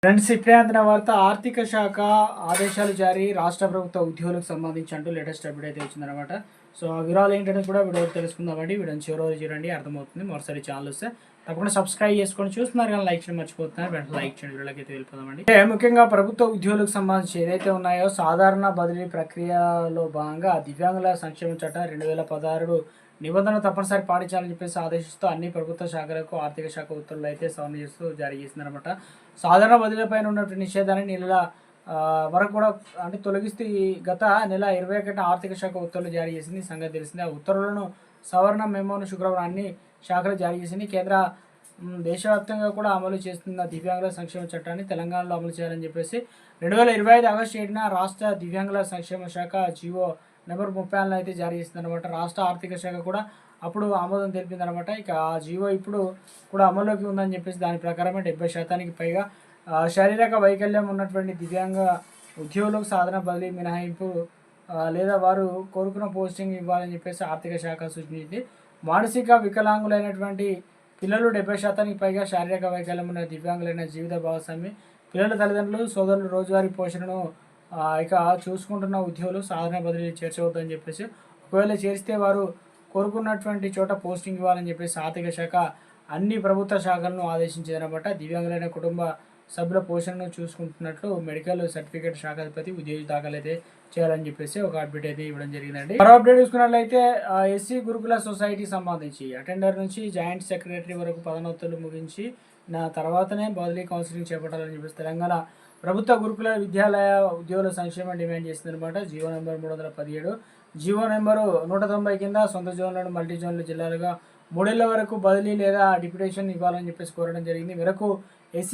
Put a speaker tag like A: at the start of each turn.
A: Friends, ఇప్పుడే అందిన వార్త. ఆర్థిక శాఖ ఆదేశాలు జారీ, రాష్ట్ర ప్రభుత్వ ఉద్యోగులకు సంబంధించి అంటూ లేటెస్ట్ అప్డేట్ అయితే వచ్చిందనమాట. సో ఆ వివరాలు ఏంటనేది కూడా వీడియో తెలుసుకుందామండి. వీడియోని చివరి రోజు చూడండి, అర్థమవుతుంది. మరోసారి ఛానల్ వస్తే తప్పకుండా సబ్స్క్రైబ్ చేసుకొని చూస్తున్నారు కానీ లైక్ చేయడం మర్చిపోతున్నారు. వెంటనే లైక్ చేయండి. వీళ్ళకి అయితే వెళ్ళిపోదామండి. అంటే ముఖ్యంగా ప్రభుత్వ ఉద్యోగులకు సంబంధించి ఏదైతే ఉన్నాయో సాధారణ బదిలీ ప్రక్రియలో భాగంగా దివ్యాంగుల సంక్షేమ చట్టం 2016 నిబంధన తప్పనిసరి పాటించాలని చెప్పేసి ఆదేశిస్తూ అన్ని ప్రభుత్వ శాఖలకు ఆర్థిక శాఖ ఉత్తర్వులు అయితే సవరణ చేస్తూ జారీ చేసిందనమాట. సాధారణ బదిలీపైన ఉన్నటువంటి నిషేధాన్ని నెలల వరకు కూడా అంటే తొలగిస్తూ ఈ గత నెల 21 ఆర్థిక శాఖ ఉత్తర్వులు జారీ చేసింది. సంగతి తెలిసింది. ఆ ఉత్తర్వులను సవరణ మెమోను శుక్రవారం అన్ని శాఖలు జారీ చేసింది. కేంద్ర దేశవ్యాప్తంగా కూడా అమలు చేస్తున్న దివ్యాంగుల సంక్షేమ చట్టాన్ని తెలంగాణలో అమలు చేయాలని చెప్పేసి 2025 ఆగస్టు 7న రాష్ట్ర దివ్యాంగుల సంక్షేమ శాఖ జీవో నెంబర్ 34 అయితే జారీ చేసిందనమాట. రాష్ట్ర ఆర్థిక శాఖ కూడా అప్పుడు ఆమోదం తెలిపిందనమాట. ఇక ఆ జీవో ఇప్పుడు కూడా అమల్లోకి ఉందని చెప్పేసి దాని ప్రకారమే 70% పైగా శారీరక వైకల్యం ఉన్నటువంటి దివ్యాంగ ఉద్యోగులకు సాధన బదిలీ మినహాయింపు లేదా వారు కోరుకున్న పోస్టింగ్ ఇవ్వాలని చెప్పేసి ఆర్థిక శాఖ సూచించింది. మానసిక వికలాంగులైనటువంటి పిల్లలు 70% పైగా శారీరక వైకల్యం ఉన్న దివ్యాంగులైన జీవిత భాగస్వామి పిల్లల తల్లిదండ్రులు సోదరులు రోజువారీ పోషణను ఇక చూసుకుంటున్న ఉద్యోగులు సాధారణ బదిలీ చేర్చవద్దని చెప్పేసి, ఒకవేళ చేరిస్తే వారు కోరుకున్నటువంటి చోట పోస్టింగ్ ఇవ్వాలని చెప్పేసి ఆర్థిక శాఖ అన్ని ప్రభుత్వ శాఖలను ఆదేశించిందనమాట. దివ్యాంగులైన కుటుంబ సభ్యుల పోషణను చూసుకుంటున్నట్లు మెడికల్ సర్టిఫికేట్ శాఖాధిపతి ఉద్యోగి దాఖలైతే చేయాలని చెప్పేసి ఒక అప్డేట్ అయితే ఇవ్వడం జరిగిందండి. మరో అప్డేట్ చూసుకున్నట్లయితే ఎస్సీ గురుకుల సొసైటీ సంబంధించి అటెండర్ నుంచి జాయింట్ సెక్రటరీ వరకు పదోన్నతులు ముగించి నా తర్వాతనే బదిలీ కౌన్సిలింగ్ చేపట్టాలని చెప్పేసి తెలంగాణ ప్రభుత్వ గురుకుల విద్యాలయ ఉద్యోగుల సంక్షేమం డిమాండ్ చేసిందనమాట. జీవో నెంబర్ 317, జీవో నెంబరు 190 కింద సొంత జోన్లను మల్టీ జోన్లు జిల్లాలుగా 3 ఏళ్ల వరకు బదిలీ లేదా డిప్యుటేషన్ ఇవ్వాలని చెప్పేసి కోరడం జరిగింది. మేరకు